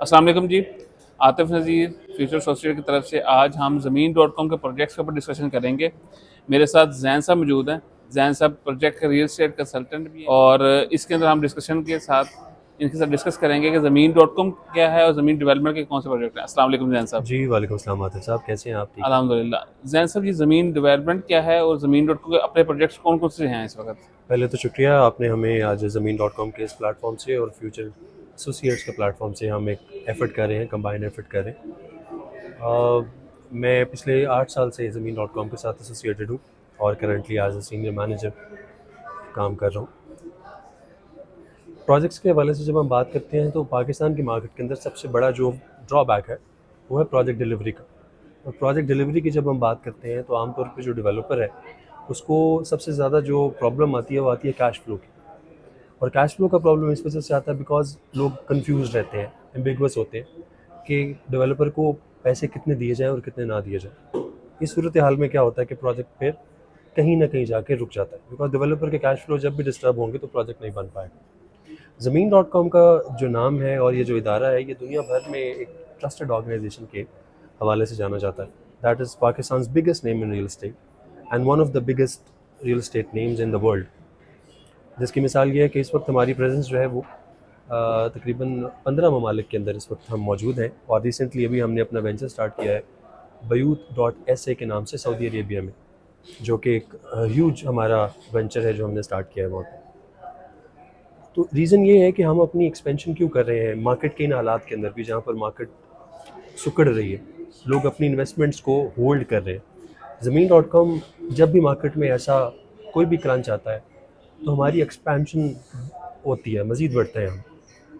अस्सलाम वालेकुम जी। आतिफ नज़ीर future society की तरफ से आज हम ज़मीन.com के प्रोजेक्ट्स के ऊपर डिस्कशन करेंगे। मेरे साथ जैन साहब मौजूद हैं। जैन साहब प्रोजेक्ट के रियल एस्टेट कंसल्टेंट भी हैं और इसके अंदर हम डिस्कशन के साथ इनके साथ डिस्कस करेंगे कि ज़मीन.com क्या है और ज़मीन डेवलपमेंट के कौन से प्रोजेक्ट हैं। अस्सलाम वालेकुम जैन साहब। जी, वालेकुम अस्सलाम आतिफ़ साहब, कैसे हैं आप? ठीक हैं? अल्हम्दुलिल्लाह। जैन साहब जी, ज़मीन डेवलपमेंट क्या है और ज़मीन.com के अपने प्रोजेक्ट्स कौन कौन से हैं इस वक्त? पहले तो शुक्रिया आपने हमें आज ज़मीन डॉट कॉम के इस प्लेटफ़ॉर्म से और फ्यूचर एसोसिएट्स के प्लेटफ़ॉर्म से हम एक एफ़र्ट कर रहे हैं, कंबाइंड एफ़र्ट कर रहे हैं। मैं पिछले 8 साल से ज़मीन डॉट कॉम के साथ एसोसिएटेड हूँ और currently as a senior manager काम कर रहा हूँ। प्रोजेक्ट्स के हवाले से जब हम बात करते हैं तो पाकिस्तान की मार्केट के अंदर सबसे बड़ा जो ड्रॉबैक है, वो है प्रोजेक्ट डिलीवरी का। और प्रोजेक्ट डिलीवरी की जब हम बात करते हैं तो आमतौर पे जो डेवलपर है उसको सबसे ज़्यादा जो प्रॉब्लम आती है वो आती है कैश फ्लो की। और कैश फ्लो का प्रॉब्लम इस वजह से आता है बिकॉज लोग कंफ्यूज रहते हैं, एम्बिगुअस होते हैं कि डेवलपर को पैसे कितने दिए जाएँ और कितने ना दिए जाएँ। इस सूरत हाल में क्या होता है कि प्रोजेक्ट फिर कहीं ना कहीं जाके रुक जाता है बिकॉज डेवलपर के कैश फ्लो जब भी डिस्टर्ब होंगे तो प्रोजेक्ट नहीं बन पाएगा। ज़मीन डॉट कॉम का जो नाम है और ये जो इदारा है, ये दुनिया भर में एक ट्रस्टेड ऑर्गेनाइजेशन के हवाले से जाना जाता है। That is Pakistan biggest name in real estate and one of the biggest real estate names in the world. जिसकी मिसाल ये है कि इस वक्त हमारी प्रेजेंस जो है वो तकरीबन 15 ममालिक के अंदर इस वक्त हम मौजूद हैं। और रिसेंटली अभी हमने अपना वेंचर स्टार्ट किया है बयूत.sa के नाम से सऊदी अरेबिया में, जो कि एक ह्यूज हमारा वेंचर है जो हमने स्टार्ट किया है वहाँ पे। तो रीज़न ये है कि हम अपनी एक्सपेंशन क्यों कर रहे हैं मार्केट के इन हालात के अंदर भी, जहाँ पर मार्केट सुकड़ रही है, लोग अपनी इन्वेस्टमेंट्स को होल्ड कर रहे हैं। ज़मीन डॉट कॉम जब भी मार्केट में ऐसा कोई भी क्रंच आता है तो हमारी एक्सपेंशन होती है, मज़ीद बढ़ते हैं हम,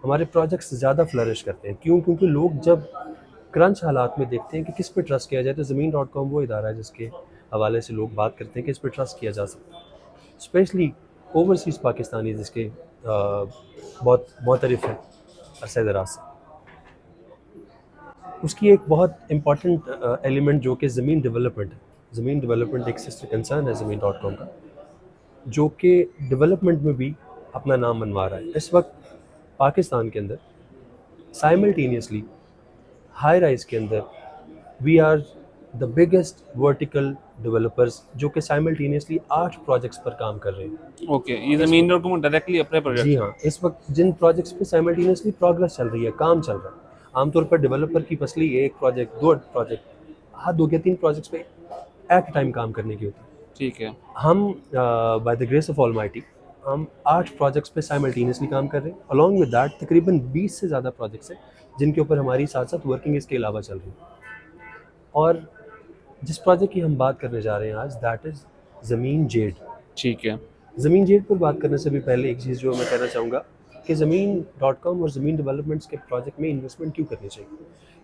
हमारे प्रोजेक्ट्स ज़्यादा फ्लरिश करते हैं। क्यों? क्योंकि लोग जब क्रंच हालात में देखते हैं कि किस पे ट्रस्ट किया जाए तो ज़मीन डॉट कॉम वो इदारा है जिसके हवाले से लोग बात करते हैं कि इस पर ट्रस्ट किया जा सकता है। स्पेशली ओवरसीज़ पाकिस्तानी जिसके बहुत मोतरफ़ है अरसे दराज से। उसकी एक बहुत इम्पॉर्टेंट एलिमेंट जो कि ज़मीन डेवलपमेंट है। ज़मीन डेवलपमेंट एक सिस्टर कंसर्न है ज़मीन डॉट कॉम का, जो कि डेवलपमेंट में भी अपना नाम मनवा रहा है। इस वक्त पाकिस्तान के अंदर साइमल्टेनियसली हाई राइज के अंदर we are the biggest vertical developers, जो कि साइमल्टेनियसली 8 प्रोजेक्ट्स पर काम कर रहे हैं। ओके, ये ज़मीन.com डायरेक्टली अपने जी प्रोजेक्ट हैं। हाँ, इस वक्त जिन प्रोजेक्ट्स पे साइमल्टेनियसली प्रोग्रेस चल रही है, काम चल रहा है। आमतौर पर डेवलपर की फसली एक प्रोजेक्ट, 2 प्रोजेक्ट, हाँ 2 या 3 प्रोजेक्ट्स पे एट टाइम काम करने की होती है। ठीक है। हम by the grace of almighty हम 8 प्रोजेक्ट्स पे साइमल्टेनियसली काम कर रहे हैं। अलॉन्ग विद दैट तकरीबन 20 से ज़्यादा प्रोजेक्ट्स हैं जिनके ऊपर हमारी साथ साथ वर्किंग इसके अलावा चल रही है। और जिस प्रोजेक्ट की हम बात करने जा रहे हैं आज, दैट इज़ ज़मीन जेड। ठीक है। ज़मीन जेड पर बात करने से भी पहले एक चीज़ जो मैं कहना चाहूँगा कि ज़मीन डॉट कॉम और ज़मीन डेवलपमेंट्स के प्रोजेक्ट में इन्वेस्टमेंट क्यों करनी चाहिए।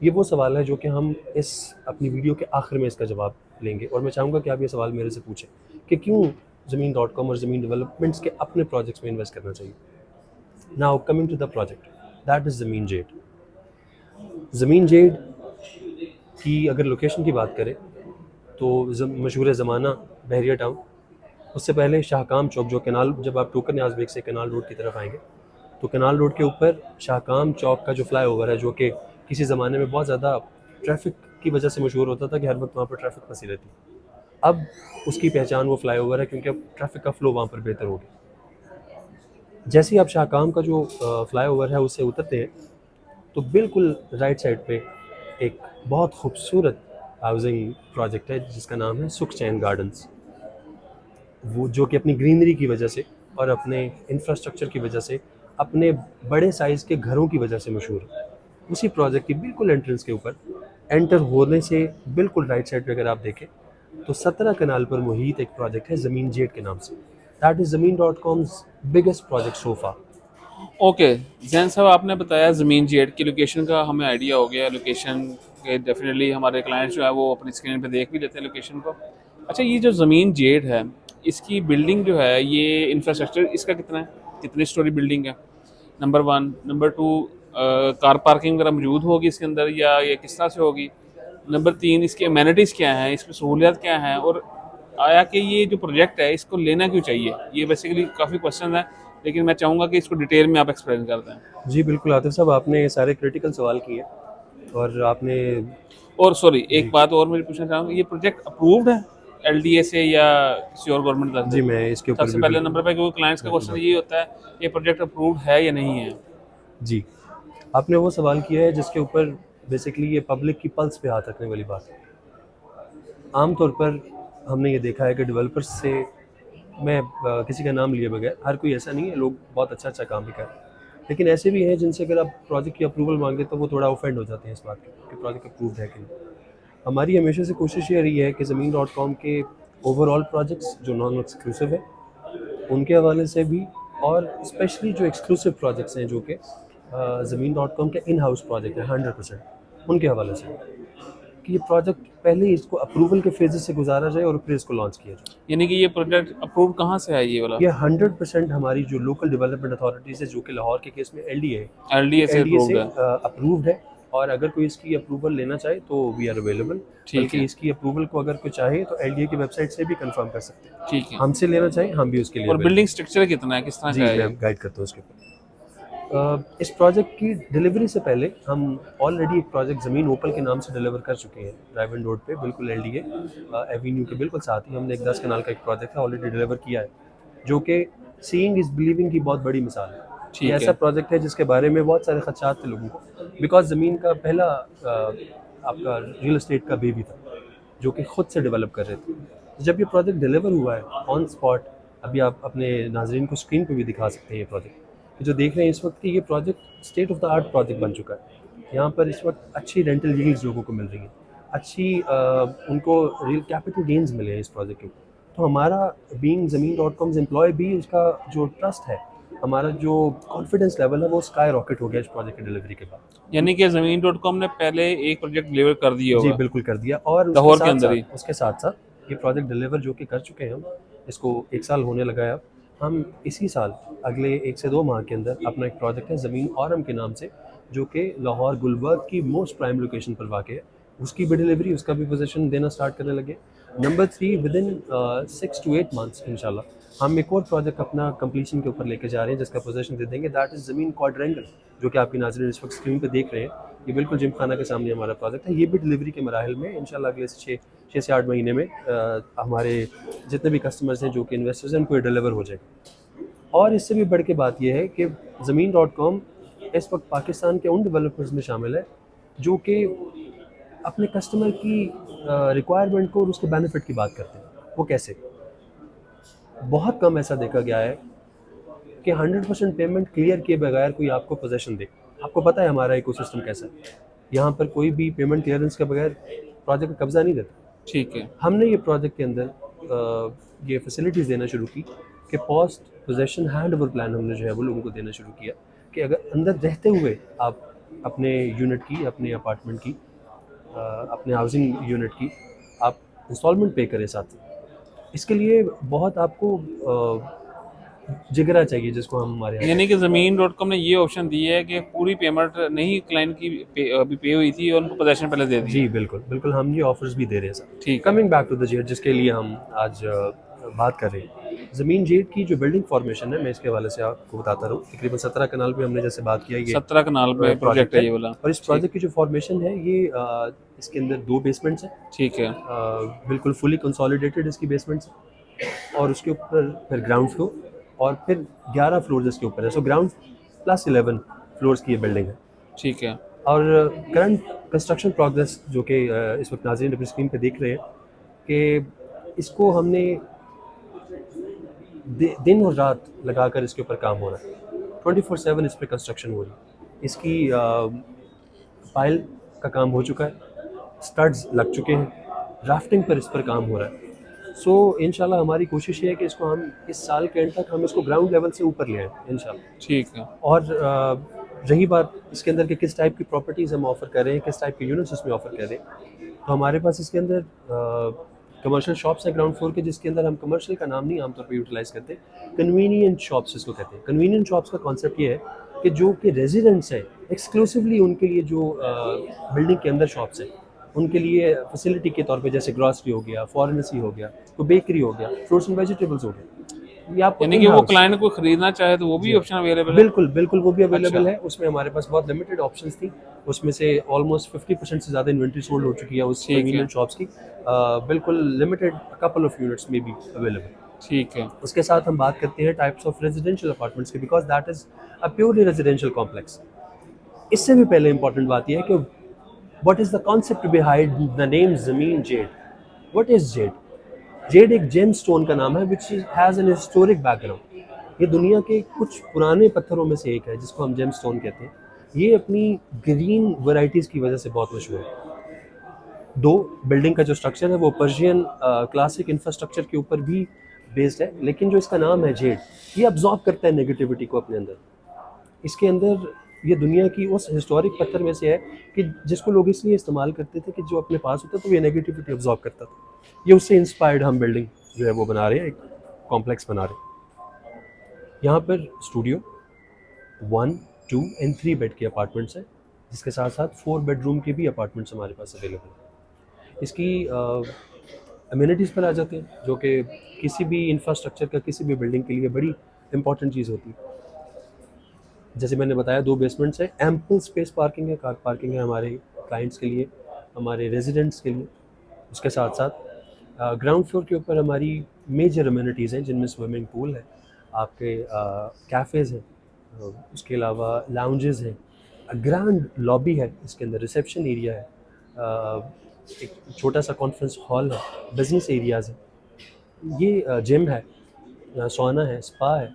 ये वो सवाल है जो कि हम इस अपनी वीडियो के आखिर में इसका जवाब लेंगे और मैं चाहूँगा कि आप ये सवाल मेरे से पूछें कि क्यों ज़मीन डॉट कॉम और ज़मीन डेवलपमेंट्स के अपने प्रोजेक्ट्स में इन्वेस्ट करना चाहिए। Now coming to the project, that is Zameen Z. Zameen Z की अगर लोकेशन की बात करें तो मशहूर ज़माना बहरिया टाउन, उससे पहले शाहकाम चौक, जो कनाल, जब आप टोकर न्याज़ बेग से कनाल रोड की तरफ आएंगे तो कनाल रोड के ऊपर शाहकाम चौक का जो फ्लाईओवर है, जो कि किसी ज़माने में बहुत ज़्यादा ट्रैफिक की वजह से मशहूर होता था कि हर वक्त वहाँ पर ट्रैफिक फंसी रहती। अब उसकी पहचान वो फ्लाईओवर है क्योंकि अब ट्रैफिक का फ़्लो वहाँ पर बेहतर हो गया। जैसे ही आप शाहकाम का जो फ्लाईओवर है उससे उतरते हैं तो बिल्कुल राइट साइड पे एक बहुत खूबसूरत हाउसिंग प्रोजेक्ट है जिसका नाम है सुखचैन गार्डन्स। वो जो कि अपनी ग्रीनरी की वजह से और अपने इंफ्रास्ट्रक्चर की वजह से, अपने बड़े साइज़ के घरों की वजह से मशहूर है। उसी प्रोजेक्ट की बिल्कुल एंट्रेंस के ऊपर एंटर होने से बिल्कुल राइट साइड पे अगर आप देखें तो 17 कनाल पर मुहित एक प्रोजेक्ट है ज़मीन जेड के नाम से। That is Zameen dot com's biggest project so far. Okay, Jain साहब आपने बताया ज़मीन जेड की लोकेशन का हमें आइडिया हो गया। लोकेशन के डेफिनेटली हमारे क्लाइंट जो है वो अपनी स्क्रीन पे देख भी लेते हैं लोकेशन को। अच्छा, ये जो ज़मीन जेड है, इसकी बिल्डिंग जो है, ये इंफ्रास्ट्रक्चर इसका कितना है, कितनी स्टोरी बिल्डिंग है? Number one. Number two, car parking वगैरह मौजूद होगी इसके अंदर या ये किस तरह से होगी? नंबर तीन, इसकी अमेनिटीज़ क्या हैं, इसमें सहूलियात क्या हैं, और आया कि ये जो प्रोजेक्ट है इसको लेना क्यों चाहिए? ये बेसिकली काफ़ी क्वेश्चन है। लेकिन मैं चाहूँगा कि इसको डिटेल में आप एक्सप्लेन कर दें। जी बिल्कुल आतिफ साहब, आपने सारे क्रिटिकल सवाल किए और आपने और सॉरी, एक जी बात और मैं पूछना चाहूँगा, ये प्रोजेक्ट अप्रूव्ड है एलडीए से या किसी और गवर्नमेंट तरफ जी से? मैं इसके ऊपर सबसे भी पहले बिल्कुल नंबर पे, क्योंकि क्लाइंट्स का बिल्कुल क्वेश्चन ये होता है ये प्रोजेक्ट अप्रूव्ड है या नहीं है। जी, आपने वो सवाल किया है जिसके ऊपर बेसिकली ये पब्लिक की पल्स पे हाथ रखने वाली बात है। आमतौर पर हमने ये देखा है कि डेवलपर्स से मैं किसी का नाम लिए बगैर, हर कोई ऐसा नहीं है, लोग बहुत अच्छा अच्छा काम भी कर रहे हैं, लेकिन ऐसे भी हैं जिनसे अगर आप प्रोजेक्ट की अप्रूवल मांगे तो वो थोड़ा ऑफेंड हो जाते हैं इस बात की कि प्रोजेक्ट अप्रूव्ड है कि नहीं। हमारी हमेशा से कोशिश ये रही है कि ज़मीन.com के ओवरऑल प्रोजेक्ट्स जो नॉन एक्सक्लूसिव है उनके हवाले से भी, और स्पेशली जो एक्सक्लूसिव प्रोजेक्ट्स हैं जो कि ज़मीन.com के इन हाउस प्रोजेक्ट है 100%, उनके हवाले से कि ये प्रोजेक्ट पहले ही इसको अप्रूवल के फेजेस से गुजारा जाए और फिर इसको लॉन्च किया जाए। यानी कि ये प्रोजेक्ट अप्रूव कहाँ से है ये वाला? ये 100% हमारी जो लोकल डेवलपमेंट अथॉरिटीज़ है, जो कि लाहौर के केस में एलडीए है, एलडीए से एलडीए अप्रूव्ड से है। अप्रूव्ड है। और अगर कोई इसकी अप्रूवल लेना चाहे तो वी आर अवेलेबल, ठीक बल्कि है, इसकी अप्रूवल को अगर कोई चाहे तो एलडीए की वेबसाइट से भी कंफर्म कर सकते हैं। ठीक है। हमसे लेना चाहे हम भी उसके लिए और available बिल्डिंग स्ट्रक्चर कितना है, किस तरह हैं। का जी है मैं ये? गाइड करता हूँ उसके ऊपर। इस प्रोजेक्ट की डिलीवरी से पहले हम ऑलरेडी एक प्रोजेक्ट ज़मीन ओपल के नाम से डिलीवर कर चुके हैं ड्राइवन रोड पे, बिल्कुल एलडीए एवेन्यू के बिल्कुल साथ ही हमने एक 10 कनाल का एक प्रोजेक्ट है ऑलरेडी डिलीवर किया है, जो कि सीइंग इज़ बिलीविंग की बहुत बड़ी मिसाल है। ये ठीक ऐसा है, प्रोजेक्ट है जिसके बारे में बहुत सारे खदशात थे लोगों को, बिकॉज ज़मीन का पहला आपका रियल एस्टेट का बेबी था जो कि खुद से डेवलप कर रहे थे। जब ये प्रोजेक्ट डिलीवर हुआ है ऑन स्पॉट, अभी आप अपने नाजरीन को स्क्रीन पे भी दिखा सकते हैं ये प्रोजेक्ट जो देख रहे हैं इस वक्त कि ये project state of the art project बन चुका है। यहाँ पर इस वक्त अच्छी रेंटल यील्ड्स लोगों को मिल रही हैं, अच्छी उनको रियल कैपिटल गेन्स मिले हैं इस प्रोजेक्ट के ऊपर। तो हमारा बीइंग ज़मीन.com's एम्प्लॉय भी उसका जो ट्रस्ट है, हमारा जो कॉन्फिडेंस लेवल है वो स्काई रॉकेट हो गया इस प्रोजेक्ट की डिलीवरी के बाद। यानी कि ज़मीन.com ने पहले एक प्रोजेक्ट डिलीवर कर दिया जी होगा बिल्कुल कर दिया, और लाहौर के अंदर ही। उसके साथ साथ ये प्रोजेक्ट डिलीवर जो कि कर चुके हैं हम, इसको 1 साल होने लगा है अब। हम इसी साल अगले 1 से 2 माह के अंदर अपना एक प्रोजेक्ट है ज़मीन औरम के नाम से, जो कि लाहौर गुलबर्ग की मोस्ट प्राइम लोकेशन पर वाक़ है, उसकी भी डिलीवरी, उसका भी पोजीशन देना स्टार्ट करने लगे। Number 3 with in 6 to 8 months इंशाल्लाह हम एक और प्रोजेक्ट अपना कंप्लीशन के ऊपर लेके जा रहे हैं जिसका पोजीशन दे देंगे, दैट इज़ ज़मीन क्वाड्रेंगल, जो कि आपकी नाज़रीन इस वक्त स्क्रीन पे देख रहे हैं। ये बिल्कुल जिम खाना के सामने हमारा प्रोजेक्ट है, ये भी डिलीवरी के मराहल में इंशाल्लाह अगले 6 से 8 महीने में हमारे जितने भी कस्टमर्स हैं जो कि इन्वेस्टर्स हैं उनको ये डिलीवर हो जाएगा। और इससे भी बढ़ के बात यह है कि ज़मीन.com इस वक्त पाकिस्तान के उन डेवलपर्स में शामिल है जो कि अपने कस्टमर की रिक्वायरमेंट को और उसके बेनिफिट की बात करते हैं। वो कैसे? बहुत कम ऐसा देखा गया है कि 100% पेमेंट क्लियर किए बगैर कोई आपको पोजीशन दे। आपको पता है हमारा इकोसिस्टम कैसा है, यहाँ पर कोई भी पेमेंट क्लियरेंस के बगैर प्रोजेक्ट का कब्जा नहीं देता। ठीक है, हमने ये प्रोजेक्ट के अंदर ये फैसिलिटीज़ देना शुरू की कि post possession hand over plan हमने जो है वो लोगों को देना शुरू किया कि अगर अंदर रहते हुए आप अपने यूनिट की, अपने अपार्टमेंट की, अपने हाउसिंग यूनिट की आप इंस्टॉलमेंट पे करें साथ। इसके लिए बहुत आपको जिगरा चाहिए जिसको हम हमारे यहाँ यानी कि ज़मीन.com ने ये ऑप्शन दिया है कि पूरी पेमेंट नहीं क्लाइंट की अभी पे हुई थी और उनको पोजीशन पहले दे दी। जी बिल्कुल बिल्कुल, हम ये ऑफर्स भी दे रहे हैं सर। ठीक है, coming back to the jet जिसके लिए हम आज बात कर रहे हैं, ज़मीन जेट की जो बिल्डिंग फॉर्मेशन है, मैं इसके हवाले से आपको बताता रहूँ। तकरीबन 17 कनाल पे हमने जैसे बात किया, ये 17 कनाल पे प्रोजेक्ट है ये वाला। और इस प्रोजेक्ट की जो फॉर्मेशन है ये इसके अंदर 2 बेसमेंट्स हैं, ठीक है, बिल्कुल फुली कंसोलिडेटेड इसकी बेसमेंट्स हैं, और उसके ऊपर फिर ग्राउंड फ्लोर और फिर 11 फ्लोर्स इसके ऊपर है। सो ग्राउंड प्लस 11 फ्लोर्स की ये बिल्डिंग है। ठीक है, और करंट कंस्ट्रक्शन प्रोग्रेस जो कि इस वक्त नाज़रीन अपनी स्क्रीन पे देख रहे हैं कि इसको हमने दिन और रात लगाकर इसके ऊपर काम हो रहा है, 24/7 इस पर कंस्ट्रक्शन हो रही है। इसकी पाइल का काम हो चुका है, स्टड्स लग चुके हैं, राफ्टिंग पर इस पर काम हो रहा है। सो इंशाल्लाह हमारी कोशिश ये है कि इसको हम इस साल के एंड तक हम इसको ग्राउंड लेवल से ऊपर ले आएँ इंशाल्लाह। ठीक है, और रही बात इसके अंदर के किस टाइप की प्रॉपर्टीज़ हम ऑफ़र कर रहे हैं, किस टाइप के यूनिट्स इसमें ऑफ़र कर रहे हैं, तो हमारे पास इसके अंदर कमर्शियल शॉप्स हैं ग्राउंड फ्लोर के, जिसके अंदर हम कमर्शियल का नाम नहीं आमतौर पे यूटिलाइज़ करते, कन्वीनियंट शॉप्स इसको कहते हैं। कन्वीनियंट शॉप्स का कॉन्सेप्ट ये है कि जो कि रेजिडेंट्स हैं एक्सक्लूसिवली उनके लिए जो बिल्डिंग के अंदर शॉप्स हैं उनके लिए फैसिलिटी के तौर पे, जैसे ग्रॉसरी हो गया, फार्मेसी हो गया, कोई बेकरी हो गया, फ्रूट्स एंड वेजिटेबल्स हो गया, ये आपको यानी कि वो in-house- क्लाइंट को खरीदना चाहे तो वो भी जी। ऑप्शन अवेलेबल है? बिल्कुल बिल्कुल वो भी अवेलेबल अच्छा। है। उसमें हमारे पास बहुत लिमिटेड ऑप्शंस थी, उसमें से ऑलमोस्ट 50% से ज़्यादा इन्वेंट्री सोल्ड हो चुकी है उस ठीक है, कन्वीनियंट शॉप्स की। बिल्कुल लिमिटेड कपल ऑफ यूनिट्स में भी अवेलेबल। ठीक है। उसके साथ हम बात करते हैं टाइप्स ऑफ रेजिडेंशियल अपार्टमेंट्स की, because that is a purely residential complex. इससे भी पहले इंपॉर्टेंट बात यह है कि what is the concept behind the name Zameen Jade. What is jade? Jade एक जेम स्टोन का नाम है which has an historic background. ये दुनिया के कुछ पुराने पत्थरों में से एक है जिसको हम जेम स्टोन कहते हैं। ये अपनी ग्रीन वैरायटीज़ की वजह से बहुत मशहूर है। दो, बिल्डिंग का जो स्ट्रक्चर है वो पर्शियन क्लासिक इंफ्रास्ट्रक्चर के ऊपर भी बेस्ड है, लेकिन जो इसका नाम है जेड, ये अब्जॉर्ब करता है नेगेटिविटी को अपने अंदर। इसके अंदर ये दुनिया की उस हिस्टोरिक पत्थर में से है कि जिसको लोग इसलिए इस्तेमाल करते थे कि जो अपने पास होता तो ये नेगेटिविटी अब्जॉर्ब करता था। ये उससे इंस्पायर्ड हम बिल्डिंग जो है वो बना रहे हैं, एक कॉम्प्लेक्स बना रहे हैं। यहाँ पर स्टूडियो 1, 2 एंड 3 बेड के अपार्टमेंट्स हैं, जिसके साथ साथ 4 बेडरूम के भी अपार्टमेंट्स हमारे पास अवेलेबल हैं। इसकी अम्यूनिटीज़ पर आ जाते हैं, जो कि किसी भी इंफ्रास्ट्रक्चर का किसी भी बिल्डिंग के लिए बड़ी इंपॉर्टेंट चीज़ होती है। जैसे मैंने बताया 2 बेसमेंट्स हैं, एम्पल स्पेस पार्किंग है, कार पार्किंग है हमारे क्लाइंट्स के लिए, हमारे रेजिडेंट्स के लिए। उसके साथ साथ ग्राउंड फ्लोर के ऊपर हमारी मेजर अम्यूनिटीज़ हैं, जिनमें स्विमिंग पूल है, आपके कैफ़ेज़ हैं, उसके अलावा लाउंजेस हैं, ग्रैंड लॉबी है, इसके अंदर रिसेप्शन एरिया है, एक छोटा सा कॉन्फ्रेंस हॉल है, बिजनेस एरियाज़ हैं, ये जिम है, सौना है, स्पा है।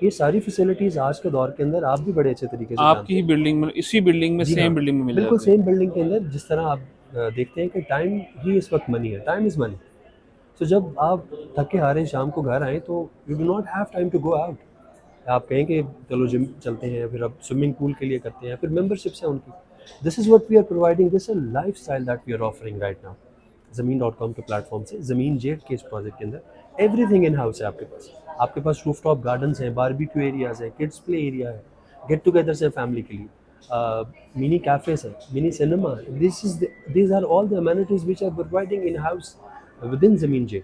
ये सारी फैसिलिटीज़ आज के दौर के अंदर आप भी बड़े अच्छे तरीके से आपकी जानते ही हैं। बिल्डिंग में, इसी बिल्डिंग में, जी हाँ, सेम बिल्डिंग में मिल बिल्कुल जाते हैं? सेम बिल्डिंग के अंदर। जिस तरह आप देखते हैं कि टाइम ही इस वक्त मनी है, टाइम इज़ मनी। तो जब आप थके हारे शाम को घर आएँ तो you do not have time to go out. आप कहें कि चलो जिम चलते हैं, फिर अब स्विमिंग पूल के लिए करते हैं, फिर मेंबरशिप्स हैं उनकी। This is what we are providing, this is lifestyle that we are offering right now. ज़मीन.com के प्लेटफॉर्म से ज़मीन जेड के इस प्रोजेक्ट के अंदर एवरीथिंग इन हाउस है आपके पास। आपके पास रूफटॉप गार्डन्स हैं, बारबेक्यू एरियाज़ हैं, किड्स प्ले एरिया है, गेट टुगेदर्स हैं फैमिली के लिए, मिनी कैफ़ेज़ हैं, मिनी सिनेमा है। These are all the amenities which are providing in house within Zameen Z.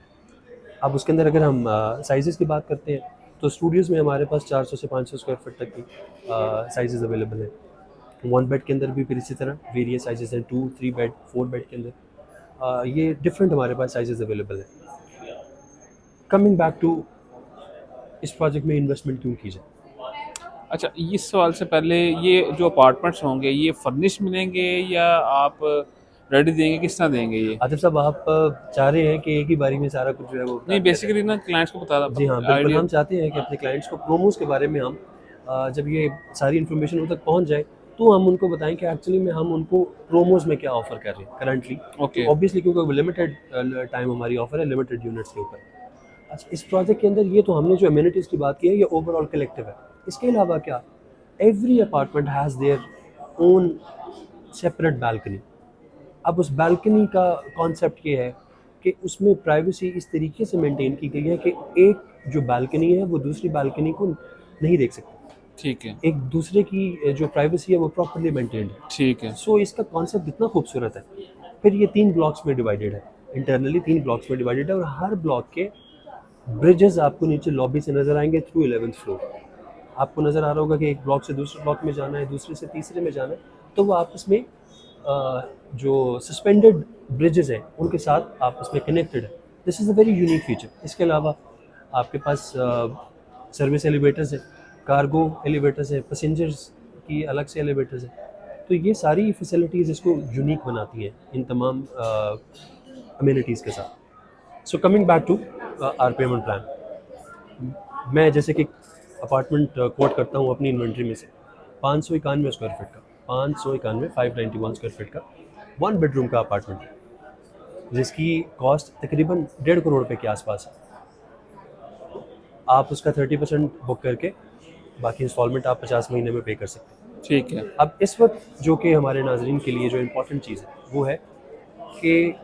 अब उसके अंदर अगर हम साइज़ेस की बात करते हैं तो स्टूडियोज़ में हमारे पास 400 से 500 स्क्वायर फीट तक की साइज़ेस अवेलेबल हैं। 1 बेड के अंदर भी फिर इसी तरह वेरियस साइज़ेस हैं, 2, 3 बेड, 4 बेड के अंदर ये डिफरेंट हमारे पास साइजेस अवेलेबल हैं। कमिंग बैक टू इस प्रोजेक्ट में इन्वेस्टमेंट क्यों की जाए? अच्छा, इस सवाल से पहले, ये जो अपार्टमेंट्स होंगे ये फर्निश मिलेंगे या आप रेडी देंगे, किस तरह देंगे ये? आतिफ साहब, आप चाह रहे हैं कि एक ही बारी में सारा कुछ जो है वो बता नहीं, दिया जाए? बेसिकली ना क्लाइंट्स को बता जी हाँ, बिल्कुल। आइडिया। हम चाहते हैं कि अपने क्लाइंट्स को प्रोमोस के बारे में हम जब ये सारी इन्फॉर्मेशन उन तक पहुंच जाए तो हम उनको बताएं कि एक्चुअली में हम उनको प्रोमोज में क्या ऑफर कर रहे हैं करंटली। ओके। तो ऑब्वियसली क्योंकि वो लिमिटेड टाइम हमारी ऑफर है, लिमिटेड यूनिट्स के ऊपर। अच्छा, इस प्रोजेक्ट के अंदर ये तो हमने जो अम्यूनिटीज़ की बात की है ये ओवरऑल कलेक्टिव है। इसके अलावा क्या, every apartment has their own separate balcony. अब उस बैल्कनी का कॉन्सेप्ट ये है कि उसमें प्राइवेसी इस तरीके से मेंटेन की गई है कि एक जो बैल्कनी है वो दूसरी बैल्कनी को नहीं देख सकती। ठीक है, एक दूसरे की जो प्राइवेसी है वो प्रॉपर्ली मेंटेन्ड है। ठीक है। सो इसका कॉन्सेप्ट इतना खूबसूरत है। फिर ये 3 ब्लॉक्स में डिवाइडेड है, इंटरनली 3 ब्लॉक्स में डिवाइडेड है, और हर ब्लॉक के ब्रिजेस आपको नीचे लॉबी से नज़र आएंगे थ्रू 11th फ्लोर। आपको नज़र आ रहा होगा कि एक ब्लॉक से दूसरे ब्लॉक में जाना है, दूसरे से तीसरे में जाना है, तो वो आपस में जो सस्पेंडेड ब्रिजेस हैं उनके साथ आपस में कनेक्टेड है। This is a very unique feature. इसके अलावा आपके पास सर्विस एलिवेटर्स हैं, कार्गो एलिवेटर्स हैं, पैसेंजर्स की अलग से एलिवेटर्स हैं। तो ये सारी फैसिलिटीज़ इसको यूनिक बनाती हैं इन तमाम अम्यूनिटीज़ के साथ। So coming back to our payment plan, मैं जैसे कि अपार्टमेंट कोट करता हूँ अपनी इन्वेंट्री में से 591 स्क्वायर फीट का, 591 591 स्क्वायर फीट का 1 बेडरूम का अपार्टमेंट है, जिसकी कॉस्ट तकरीबन 1.5 करोड़ रुपए के आसपास है। आप उसका 30% बुक करके बाकी इंस्टॉलमेंट आप 50 महीने में पे कर सकते हैं। ठीक है। अब इस वक्त जो कि हमारे नाजरीन के लिए जो इम्पोर्टेंट चीज़ है वो है कि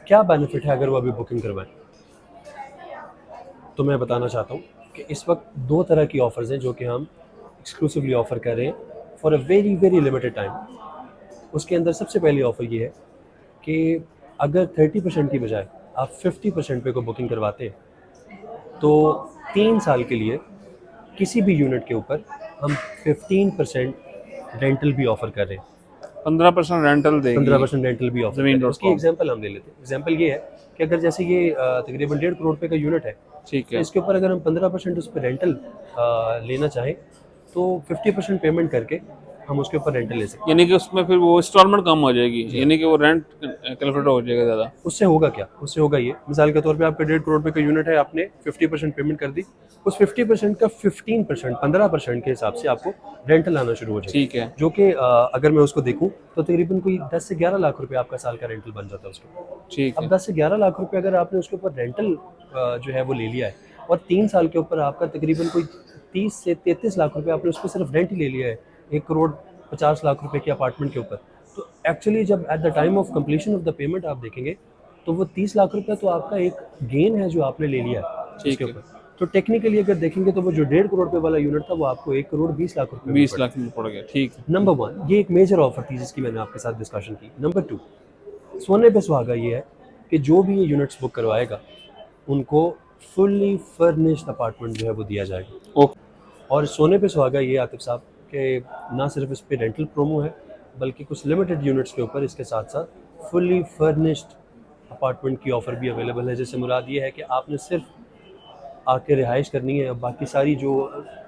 क्या बेनिफिट है अगर वो अभी बुकिंग करवाएं। तो मैं बताना चाहता हूँ कि इस वक्त 2 तरह की ऑफ़र्स हैं जो कि हम एक्सक्लूसिवली ऑफ़र कर रहे हैं for a very very limited time. उसके अंदर सबसे पहली ऑफ़र ये है कि अगर 30% की बजाय आप 50% पे को बुकिंग करवाते हैं तो 3 साल के लिए किसी भी यूनिट के ऊपर हम 15% रेंटल भी ऑफर कर रहे हैं। 15% रेंटल देगी 15% रेंटल भी ऑफर ज़मीन कर रहे हैं। डॉट उसकी कॉम। एग्जांपल हम ले लेते हैं। एग्जांपल ये है कि अगर जैसे ये तकरीबन 1.5 करोड़ रुपए का यूनिट है, ठीक तो है, इसके ऊपर अगर हम 15% उस पर रेंटल लेना चाहें तो 50% पेमेंट करके हम उसके ऊपर रेंटल ले सकते हैं। यानी कि उसमें फिर वो इंस्टॉलमेंट कम हो जाएगी, यानी कि वो रेंट कैलकुलेट हो जाएगा ज़्यादा। उससे होगा क्या? उससे होगा ये, मिसाल के तौर पे आपका 1.5 करोड़ रुपए का यूनिट है, आपने 50% पेमेंट कर दी, उस 50% का 15% 15% के हिसाब से आपको रेंटल आना शुरू हो जाएगा, ठीक है, जो कि अगर मैं उसको देखूं तो तकरीबन कोई 10 से 11 लाख रुपए आपका साल का रेंटल बन जाता है उसके। ठीक अब है, 10 से 11 लाख रुपए अगर आपने उसके ऊपर रेंटल जो है वो ले लिया है, और 3 साल के ऊपर आपका तकरीबन कोई 30 से 33 लाख रुपए आपने उस पर सिर्फ रेंट ही ले लिया है 1 करोड़ 50 लाख रुपए के अपार्टमेंट के ऊपर, तो एक्चुअली जब at the time of completion of the payment आप देखेंगे तो वो 30 लाख रुपए तो आपका एक गेन है जो आपने ले लिया है ठीक उसके है। ऊपर। तो टेक्निकली अगर देखेंगे तो वो जो 1.5 करोड़ रुपए वाला यूनिट था वो आपको 1 करोड़ 20 लाख रुपए में 20 पड़ा। लाख में पड़ गया, ठीक है। नंबर 1 ये एक मेजर ऑफर थी जिसकी मैंने आपके साथ डिस्कशन की। नंबर 2 सोने पे सुहागा ये है कि जो भी ये यूनिट्स बुक करवाएगा उनको फुल्ली फर्निश्ड अपार्टमेंट जो है वो दिया जाएगा। ओके, और सोने पे सुहागा ये आतिफ साहब कि ना सिर्फ इस पे रेंटल प्रोमो है, बल्कि कुछ लिमिटेड यूनिट्स के ऊपर इसके साथ साथ फुल्ली फर्निश्ड अपार्टमेंट की ऑफ़र भी अवेलेबल है। जैसे मुराद ये है कि आपने सिर्फ आके रिहाइश करनी है, बाकी सारी जो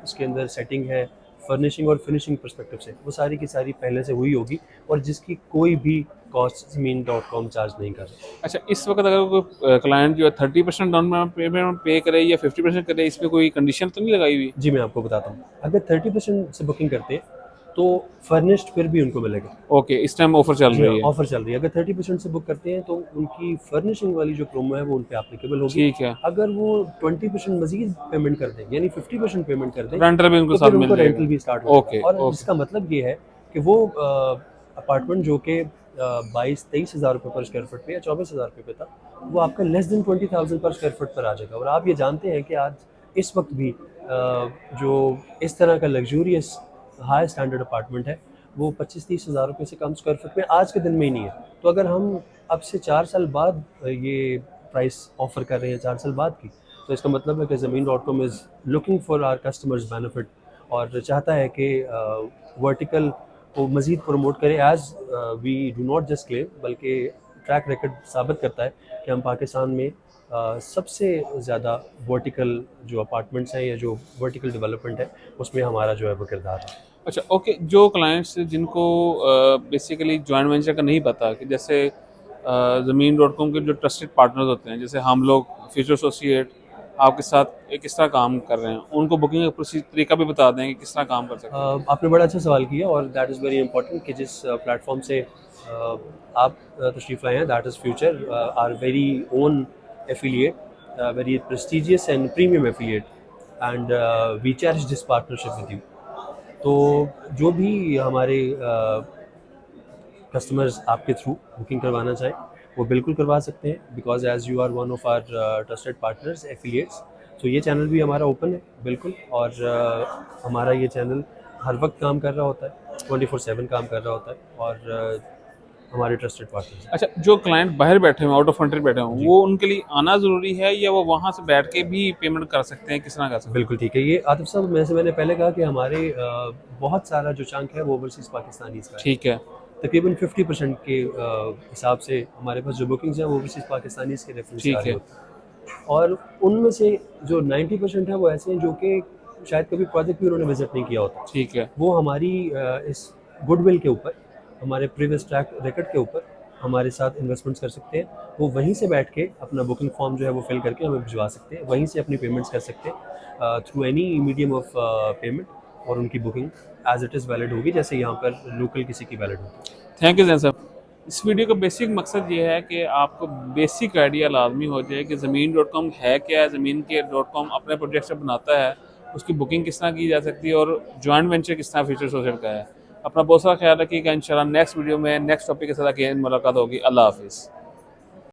उसके अंदर सेटिंग है फर्निशिंग और फिनिशिंग परस्पेक्टिव से वो सारी की सारी पहले से हुई होगी, और जिसकी कोई भी कॉस्ट ज़मीन.com चार्ज नहीं कर रहा। अच्छा, इस वक्त अगर कोई क्लाइंट जो है 30% डाउन पेमेंट पे करे या 50% करे, इसमें कोई कंडीशन तो नहीं लगाई हुई? जी मैं आपको बताता हूँ, अगर 30% से बुकिंग करते हैं तो फर्निश्ड फिर भी उनको मिलेगा। ओके, इस टाइम ऑफर चल जी रही है, ऑफर चल रही है। अगर 30% से बुक करते हैं तो उनकी फर्निशिंग वाली जो प्रोमो है वो उन पे एप्लीकेबल होगी। ठीक है। अगर वो 20% मजीद पेमेंट कर दें, यानी 50% पेमेंट कर दें, रेंटल भी उनको तो साथ फिर मिल उनको जाएगा। रेंटल भी स्टार्ट हो ओके, जाएगा। और ओके, जिसका मतलब ये है कि वो अपार्टमेंट जो कि 22-23 हज़ार रुपये पर स्क्वायर फुट पे या 24 हज़ार रुपये पे था, वो आपका लेस देन 20,000 पर स्क्वायर फुट पर आ जाएगा। और आप ये जानते हैं कि आज इस वक्त भी जो इस तरह का लग्जूरियस हाई स्टैंडर्ड अपार्टमेंट है वो 25-30 हज़ार रुपये से कम स्क्वायर फुट में आज के दिन में ही नहीं है। तो अगर हम अब से 4 साल बाद ये प्राइस ऑफर कर रहे हैं 4 साल बाद की, तो इसका मतलब है कि ज़मीन.com is looking for our customers benefit, और चाहता है कि वर्टिकल को मज़ीद प्रमोट करें। As we do not just claim, बल्कि ट्रैक रिकॉर्ड साबित करता है कि हम पाकिस्तान में सबसे ज़्यादा वर्टिकल जो अपार्टमेंट्स हैं या जो वर्टिकल डेवलपमेंट है उसमें हमारा जो है वो किरदार है। अच्छा, ओके। जो क्लाइंट्स जिनको बेसिकली जॉइंट वेंचर का नहीं पता, कि जैसे ज़मीन.com के जो ट्रस्टेड पार्टनर्स होते हैं, जैसे हम लोग फ्यूचर एसोसिएट आपके साथ किस तरह काम कर रहे हैं, उनको बुकिंग का तरीका भी बता दें कि किस तरह काम कर सकते हैं। आपने बड़ा अच्छा सवाल किया, और दैट इज़ वेरी इंपॉर्टेंट कि जिस प्लेटफॉर्म से आप तशरीफ़ लाए हैं, that is future our very own affiliate, very prestigious and premium affiliate, and we cherish this partnership with you. तो जो भी हमारे कस्टमर्स आपके थ्रू बुकिंग करवाना चाहें वो बिल्कुल करवा सकते हैं, because as you are one of our trusted partners affiliates. तो ये चैनल भी हमारा ओपन है बिल्कुल, और हमारा ये चैनल हर वक्त काम कर रहा होता है, 24/7 काम कर रहा होता है, और हमारे ट्रस्टेड पार्टनर्स। अच्छा, जो क्लाइंट बाहर बैठे हुए आउट ऑफ कंट्री बैठे हुए, वो उनके लिए आना ज़रूरी है या वो वहाँ से बैठ के भी पेमेंट कर सकते हैं, किस तरह कर सकते हैं? बिल्कुल ठीक है। ये आतिफ साहब मैंने पहले कहा कि हमारे बहुत सारा जो चंक है वो ओवरसीज़ पाकिस्तानीज़ का है। ठीक है, तकरीबन 50% के हिसाब से हमारे पास जो बुकिंग्स हैं वो ओवरसीज़ पाकिस्तानीज़ के रेफरेंस से आ ठीक रही है, होती हैं, और उनमें से जो 90% है वो ऐसे हैं जो कि शायद कभी प्रोजेक्ट भी उन्होंने विजिट नहीं किया होता। ठीक है, वो हमारी इस गुडविल के ऊपर, हमारे प्रीवियस ट्रैक रिकॉर्ड के ऊपर हमारे साथ इन्वेस्टमेंट्स कर सकते हैं। वो वहीं से बैठ के अपना बुकिंग फॉर्म जो है वो फिल करके हमें भिजवा सकते हैं, वहीं से अपनी पेमेंट्स कर सकते हैं through any medium of payment, और उनकी booking as it is valid होगी जैसे यहाँ पर लोकल किसी की वैलिड होगी। थैंक यू जैन साहब। इस वीडियो का बेसिक मकसद ये है कि आपको बेसिक आइडिया लाजमी हो जाए कि ज़मीन.com है क्या है, ज़मीन के .com अपने प्रोजेक्ट से बनाता है, उसकी बुकिंग किस तरह की जा सकती है, और जॉइंट वेंचर किस तरह फ्यूचर सोशल का है। अपना बहुत सारा ख्याल रखिएगा। इंशाल्लाह नेक्स्ट वीडियो में नेक्स्ट टॉपिक के साथ मुलाकात होगी। अल्लाह हाफिज़।